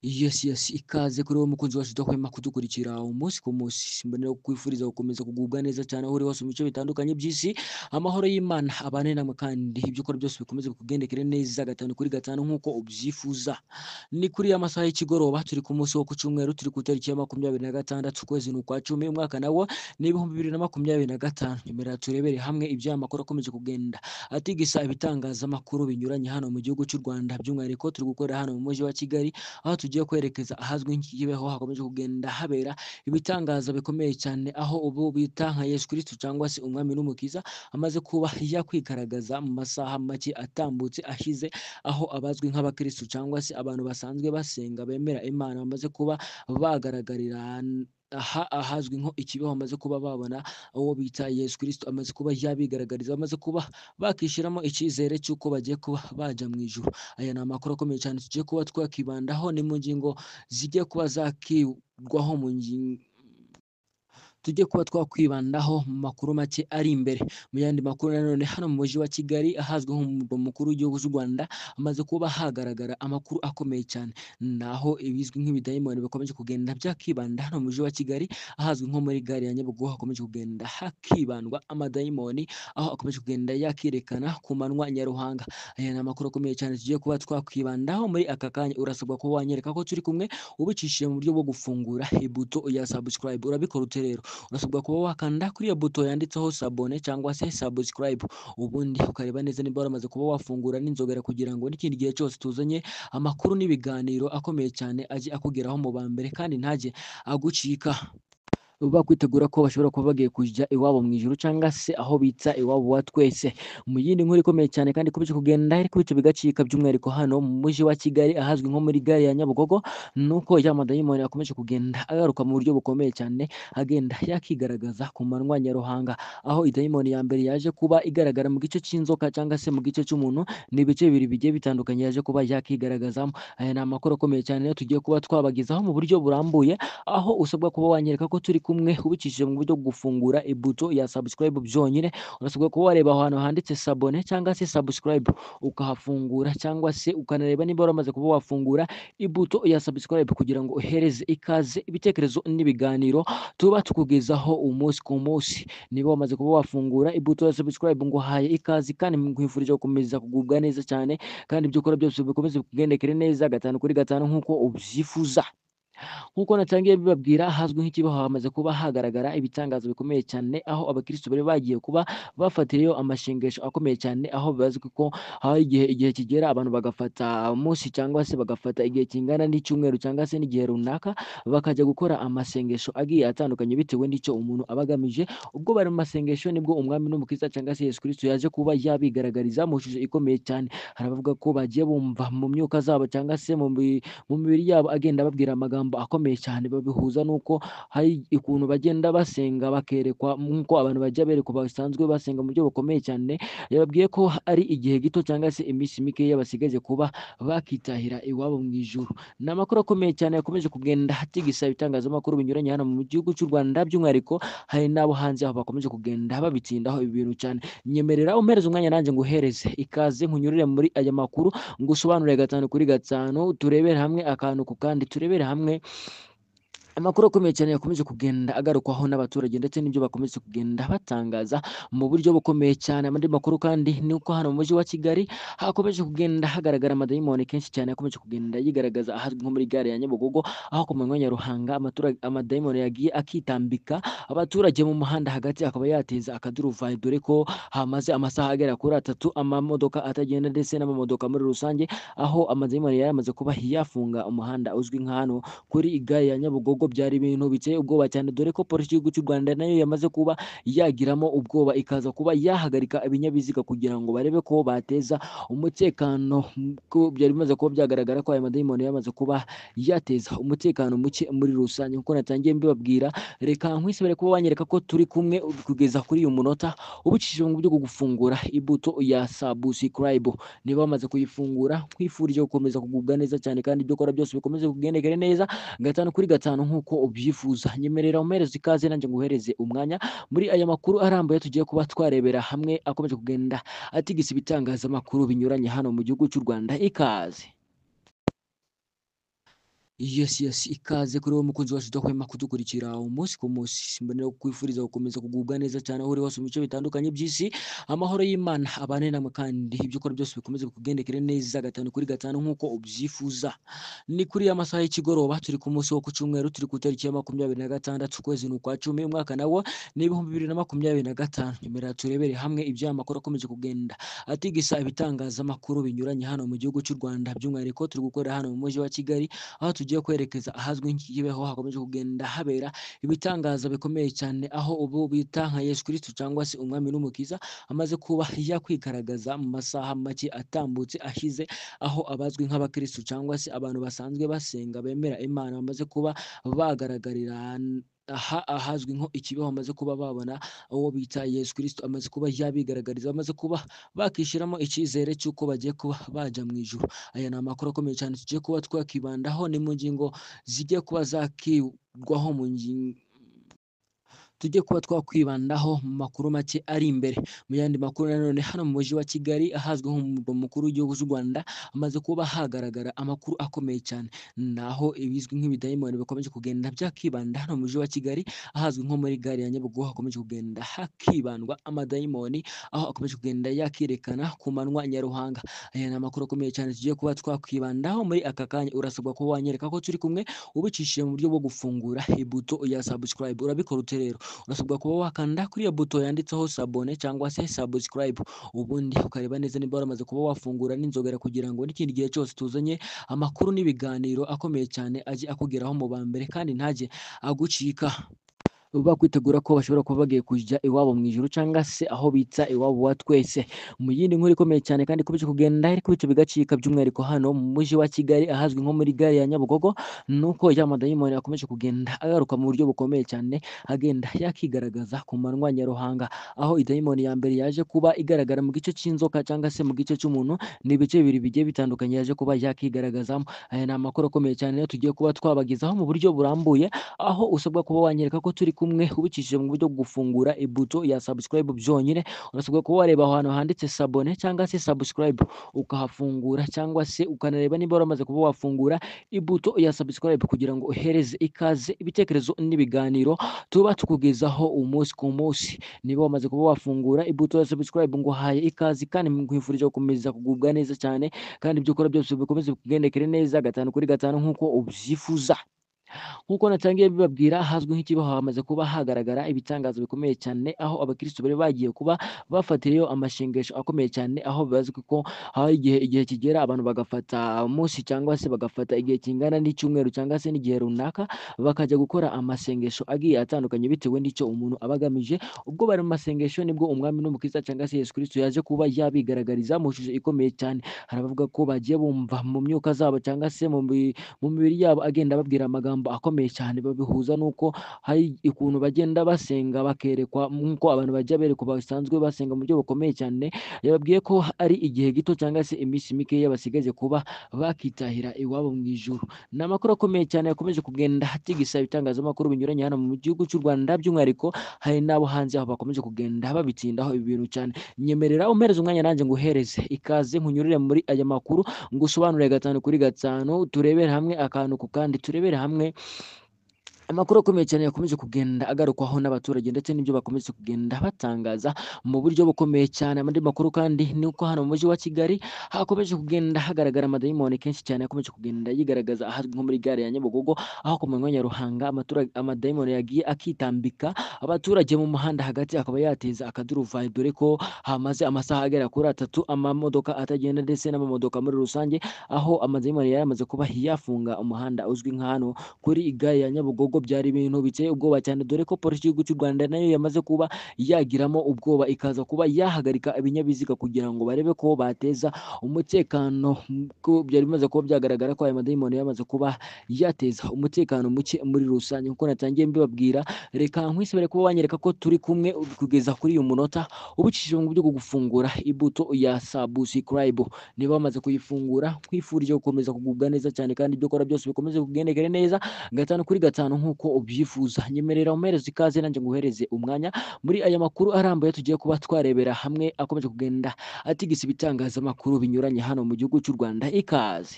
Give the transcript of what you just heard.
Yes, ikaze kuri wowe mukunzi wacu udahwema kudukurikira umunsi ku munsi. Mbonera kukwifuriza gukomeza kugubwa neza cyane aho uri hose mu bice bitandukanye by'isi. Amahoro y'Imana abane namwe kandi ibyo ukora byose bikomeze bikugendekere neza gatanu kuri gatanu nk'uko ubyifuza. Ni kuri ya masaha y'ikigoroba turi ku munsi wo ku cyumweru turi ku itariki ya 26 ukwezi ni ukwa 10 umwaka nawo ni 2025. Nyemera turebere hamwe ibyo aya makuru akomeje kugenda atigisa ibitangazamakuru binyuranye hano mu gihugu cy'u Rwanda, by'umwihariko turi gukorera hano mu mujyi wa Kigali aho tugiye kwerekeza ahazwi nk'ikibeho hakomeje kugenda habera ibitangaza bikomeye cyane, aho ubu bita nka Yesu Kristo cyangwa se umwami n'umukiza amaze kuba yakwigaragaza mu masaha make atambutse ashize, aho abazwi nk'abakristo cyangwa se abantu basanzwe basenga bemera Imana bamaze kuba bagaragarira ahazwi nko ikibeho, bamaze kuba babona uwo bita Yesu Kristo amaze kuba yabigaragariza, bamaze kuba bakishyiramo icyizere cy'uko bagiye kuba baja mu ijuru. Aya ni amakuru akomeye cyane tugiye kuba twakibandaho, ni mu ngingo zigiye kuba zakigwaho mu ngingo tujye kuba twakwibandaho mu makuru make ari imbere. Mu yandi makuru nanone hano mu mujyi wa Kigali ahazwi nko mu murwa mukuru w'igihugu cy'u Rwanda hamaze kuba hagaragara amakuru akomeye cyane, naho ibizwi nk'ibidayimoni bikomeje kugenda byakibanda hano mu mujyi wa Kigali ahazwi nko muri gare ya Nyabugogo, hakomeje kugenda hakibandwa amadayimoni aho akomeje kugenda yakirekana ku manywa nyaruhanga. Aya ni amakuru akomeye cyane tugiye kuba twakwibandaho muri aka kanya. Urasabwa kuba wanyereka ko turi kumwe ubicishije mu buryo bwo gufungura ibuto ya subscribe. Urabikora ute rero? Urasabwa kuba wakanda kuri iyo buto yanditseho sabone cyangwa se subscribe, ubundi ukareba neza niba waramaze kuba wafungura n'inzogera kugira ngo n'ikindi gihe cyose tuzanye amakuru n'ibiganiro akomeye cyane ajye akugeraho mu ba mbere kandi ntajye agucika. Bakwitegura ko bashobora kuba bagiye kujya iwabo mu ijuru cyangwa se aho bita iwabo wa twese. Mu yindi nkuru ikomeye cyane kandi ikomeje kugenda ariko bice bigacika, by'umwihariko hano mu mujyi wa Kigali ahazwi nko muri gare ya Nyabugogo, nuko ya madayimoni yakomeje kugenda agaruka mu buryo bukomeye cyane, agenda yakigaragaza ku manywa nyaruhanga, aho idayimoni ya mbere yaje kuba igaragara mu gice cy'inzoka cyangwa se mu gice cy'umuntu. Ni ibice bibiri bigiye bitandukanye yaje kuba yakigaragazamo. Aya ni amakuru akomeye cyane tugiye kuba twabagezaho mu buryo burambuye, aho usabwa kuba wanyereka ko turi kumwe ubicishije mu buryo bwo gufungura ibuto ya subscribe byonyine. Urasabwa kuba wareba ahantu handitse sabone cyangwa se subscribe ukahafungura, cyangwa se ukanareba niba waramaze kuba wafungura ibuto ya subscribe kugira ngo uhereze ikaze ibitekerezo n'ibiganiro tuba tukugezaho umunsi ku munsi. Niba wamaze kuba wafungura ibuto ya subscribe ngo haye ikaze kandi nkwifurije gukomeza kugubwa neza cyane kandi ibyo ukora byose bikomeze kugendekere neza gatanu kuri gatanu nk'uko ubyifuza. Nk'uko natangiye bibabwira, ahazwi nk'ikibeho hamaze kuba hagaragara ibitangazo bikomeye cyane, aho abakristo bari bagiye kuba bafatirayo amashengesho akomeye cyane, aho bazwi ko hari igihe kigera abantu bagafata umunsi cyangwa se bagafata igihe kingana n'icyumweru cyangwa se n'igihe runaka bakajya gukora amasengesho agiye atandukanye bitewe n'icyo umuntu aba agamije. Ubwo bari mu masengesho nibwo umwami n'umukiza cyangwa se Yesu Kristo yaje kuba yabigaragariza mu shusho ikomeye cyane. Hari abavuga ko bagiye bumva mu myuka zabo cyangwa se mu mibiri yabo agenda babwira amagambo akomeye cyane, babihuza nuko hari ukuntu bagenda basenga bakerekwa nk'uko abantu bajya berekwa basanzwe basenga mu buryo bukomeye cyane. Yababwiye ko ari igihe gito cyangwa se iminsi mikeya basigaje kuba bakitahira iwabo mu ijuru. Ni amakuru akomeye cyane yakomeje kugenda hatigisa ibitangazamakuru binyuranye hano mu gihugu cy'u Rwanda, by'umwihariko hari n'abo hanze aho bakomeje kugenda babitsindaho ibi bintu cyane. Nyemerera umpereze umwanya nanjye nguhereze ikaze nkunyurire muri aya makuru ngusobanurire gatanu kuri gatanu, turebere hamwe akantu ku kandi, turebere hamwe amakuru akomeye cyane yakomeje kugenda agarukwaho n'abaturage ndetse n'ibyo bakomeje kugenda batangaza mu buryo bukomeye cyane. Andi makuru kandi ni uko hano mu mujyi wa Kigali hakomeje kugenda hagaragara amadayimoni kenshi cyane yakomeje kugenda yigaragaza ahazwi nko muri gare ya Nyabugogo, aho ku manywa nyaruhanga amadayimoni yagiye akitambika abaturage mu muhanda hagati, akaba yateza akaduruvayo, dore ko hamaze amasaha agera kuri 3 amamodoka atagenda ndetse n'amamodoka muri rusange, aho amadayimoni yari amaze kuba yafunga umuhanda uzwi nka hano kuri gare ya Nyabugogo. Byari ibintu biteye ubwoba cyane, dore ko polisi y'igihugu cy'u Rwanda nayo yamaze kuba yagiramo ubwoba, ikaza kuba yahagarika ibinyabiziga kugira ngo barebe ko bateza umutekano, ko byari bimaze kuba byagaragara ko aya madayimoni yamaze kuba yateza umutekano muke muri rusange. Nkuko natangiye mbibabwira, reka nkwisabire kuba wanyereka ko turi kumwe kugeza kuri uyu munota ubicishije mu buryo bwo gufungura ibuto ya subscribe. Niba wamaze kuyifungura, nkwifurije gukomeza kugubwa neza cyane kandi ibyo ukora byose bikomeze kugendekere neza gatanu kuri gatanu nk'uko ubyifuza. Nyemerera umpereze ikaze nanjye nguhereze umwanya muri aya makuru arambuye tugiye kuba twarebera hamwe akomeje kugenda atigisa ibitangazamakuru binyuranye hano mu gihugu cy'u Rwanda. Ikaze. Yes, ikaze kuri wowe mukunzi wacu udahwema kudukurikira umunsi ku munsi. Mbonera kukwifuriza gukomeza kugubwa neza cyane aho uri hose mu bice bitandukanye by'isi. Amahoro y'Imana abane namwe kandi ibyo ukora byose bikomeze bikugendekere neza gatanu kuri gatanu nk'uko ubyifuza. Ni kuri ya masaha y'ikigoroba turi ku munsi wo ku cyumweru turi ku itariki ya 26 ukwezi ni ukwa cumi umwaka nawo ni 2025. Nyemera turebere hamwe ibyo amakuru akomeje kugenda atigisa ibitangazamakuru binyuranye hano mu gihugu cy'u Rwanda, by'umwihariko turi gukorera hano mu mujyi wa Kigali aho tugiye kwerekeza ahazwi nk'ikibeho hakomeje kugenda habera ibitangaza bikomeye cyane aho ubu bita nka Yesu Kristo cyangwa se umwami n'umukiza amaze kuba yakwigaragaza mu masaha make atambutse ashize, aho abazwi nk'abakristo cyangwa se abantu basanzwe basenga bemera Imana bamaze kuba bagaragarira ahazwi nko ikibeho, bamaze kuba babona uwo bita Yesu Kristo amaze kuba yabigaragariza, bamaze kuba bakishiramo icyizere cy'uko bagiye kuba baja mu ijuru. Aya ni amakuru akomeye cyane tugiye kuba twakibandaho, ni mu ngingo zigiye kuba zakigwaho tujye kuba twakwibandaho mu makuru make ari imbere. Mu yandi makuru nanone hano mu mujyi wa Kigali ahazwi nko mu murwa mukuru w'igihugu cy'u Rwanda hamaze kuba hagaragara amakuru akomeye cyane, naho ibizwi nk'ibidayimoni bikomeje kugenda byakibanda hano mu mujyi wa Kigali ahazwi nko muri gare ya Nyabugogo hakomeje kugenda hakibandwa amadayimoni aho akomeje kugenda yakirekana ku manywa nyaruhanga. Aya ni amakuru akomeye cyane tugiye kuba twakwibandaho muri aka kanya. Urasabwa kuba wanyereka ko turi kumwe ubicishije mu buryo bwo gufungura ibuto ya subscribe. Urabikora ute rero? Urasabwa kuba wakanda kuri iyo buto yanditseho sabone cyangwa se subscribe, ubundi ukareba neza niba waramaze kuba wafungura n'inzogera kugira ngo n'ikindi gihe cyose tuzanye amakuru n'ibiganiro akomeye cyane ajye akugeraho mu ba mbere kandi ntajye agucika. Bakwitegura ko bashobora kuba bagiye kujya iwabo mu ijuru cyangwa se aho bita iwabo wa twese. Mu yindi nkuru ikomeye cyane kandi ikomeje kugenda ariko bityo bigacika, by'umwihariko hano mu mujyi wa Kigali ahazwi nko muri gare ya Nyabugogo, nuko ya madayimoni akomeje kugenda agaruka mu buryo bukomeye cyane agenda yakigaragaza ku manywa nyaruhanga, aho idayimoni ya mbere yaje kuba igaragara mu gice cy'inzoka cyangwa se mu gice cy'umuntu. Ni ibice bibiri bigiye bitandukanye yaje kuba yakigaragazamo. Aya ni amakuru akomeye cyane tugiye kuba twabagezaho mu buryo burambuye, aho usabwa kuba wanyereka ko turi kumwe ubicishije mu buryo bwo gufungura ibuto ya subscribe byonyine. Urasabwa kuba wareba ahantu handitse sabone cyangwa se subscribe ukahafungura, cyangwa se ukanareba niba waramaze kuba wafungura ibuto ya subscribe kugira ngo uhereze ikaze ibitekerezo n'ibiganiro tuba tukugezaho umunsi ku munsi. Niba wamaze kuba wafungura ibuto ya subscribe ngo haye ikaze kandi nkwifurije gukomeza kugubwa neza cyane kandi ibyo ukora byose bikomeze kugendekere neza gatanu kuri gatanu nk'uko ubyifuza. Nk'uko natangiye bibabwira, hazwi nk'ikibeho hamaze kuba hagaragara ibitangazo bikomeye cyane, aho abakristo bari bagiye kuba bafatirayo amashengesho akomeye cyane, aho bazwi ko hari igihe kigera abantu bagafata umunsi cyangwa se bagafata igihe kingana n'icyumweru cyangwa se n'igihe runaka bakajya gukora amasengesho agiye atandukanye bitewe n'icyo umuntu aba agamije. Ubwo bari mu masengesho nibwo umwami n'umukiza cyangwa se Yesu Kristo yaje kuba yabigaragariza mu shusho ikomeye cyane. Hari abavuga ko bagiye bumva mu myuka zabo cyangwa se mu mibiri yabo agenda babwira amagambo akomeye cyane, babihuza nuko hari ukuntu bagenda basenga bakerekwa nk'uko abantu bajya berekwa basanzwe basenga mu buryo bukomeye cyane. Yababwiye ko ari igihe gito cyangwa se iminsi mikeya basigaje kuba bakitahira iwabo mu ijuru. Ni amakuru akomeye cyane yakomeje kugenda hatigisa ibitangazamakuru binyuranye hano mu gihugu cy'u Rwanda, by'umwihariko hari n'abo hanze aho bakomeje kugenda babitsindaho ibi bintu cyane. Nyemerera umpereze umwanya nanjye nguhereze ikaze nkunyurire muri aya makuru ngusobanurire gatanu kuri gatanu, turebere hamwe akantu ku kandi, turebere hamwe amakuru akomeye cyane yakomeje kugenda agarukwaho n'abaturage ndetse n'ibyo bakomeje kugenda batangaza mu buryo bukomeye cyane. Andi makuru kandi ni uko hano mu mujyi wa Kigali hakomeje kugenda hagaragara amadayimoni kenshi cyane yakomeje kugenda yigaragaza ahazwi nko muri gare ya Nyabugogo, aho ku manywa nyaruhanga amadayimoni yagiye akitambika abaturage mu muhanda hagati, akaba yateza akaduruvayo, dore ko hamaze amasaha agera kuri 3 amamodoka atagenda ndetse n'amamodoka muri rusange, aho amadayimoni yari yamaze kuba yafunga umuhanda uzwi nka hano kuri gare ya Nyabugogo. Byari ibintu biteye ubwoba cyane, dore ko polisi y'igihugu cy'u Rwanda nayo yamaze kuba yagiramo ubwoba ikaza kuba yahagarika ibinyabiziga kugira ngo barebe ko bateza umutekano, ko byari bimaze kuba byagaragara ko aya madayimoni yamaze kuba yateza umutekano muke muri rusange. Nkuko natangiye mbibabwira, reka nkwisabire kuba wanyereka ko turi kumwe kugeza kuri uyu munota ubicishije mu buryo bwo gufungura ibuto ya subscribe. Niba wamaze kuyifungura, nkwifurije gukomeza kugubwa neza cyane kandi ibyo ukora byose bikomeze kugendekere neza gatanu kuri gatanu nk'uko ubyifuza. Nyemerera umpereze ikaze nanjye nguhereze umwanya muri aya makuru arambuye tugiye kuba twarebera hamwe akomeje kugenda atigisa ibitangazamakuru binyuranye hano mu gihugu cy'u Rwanda. Ikaze.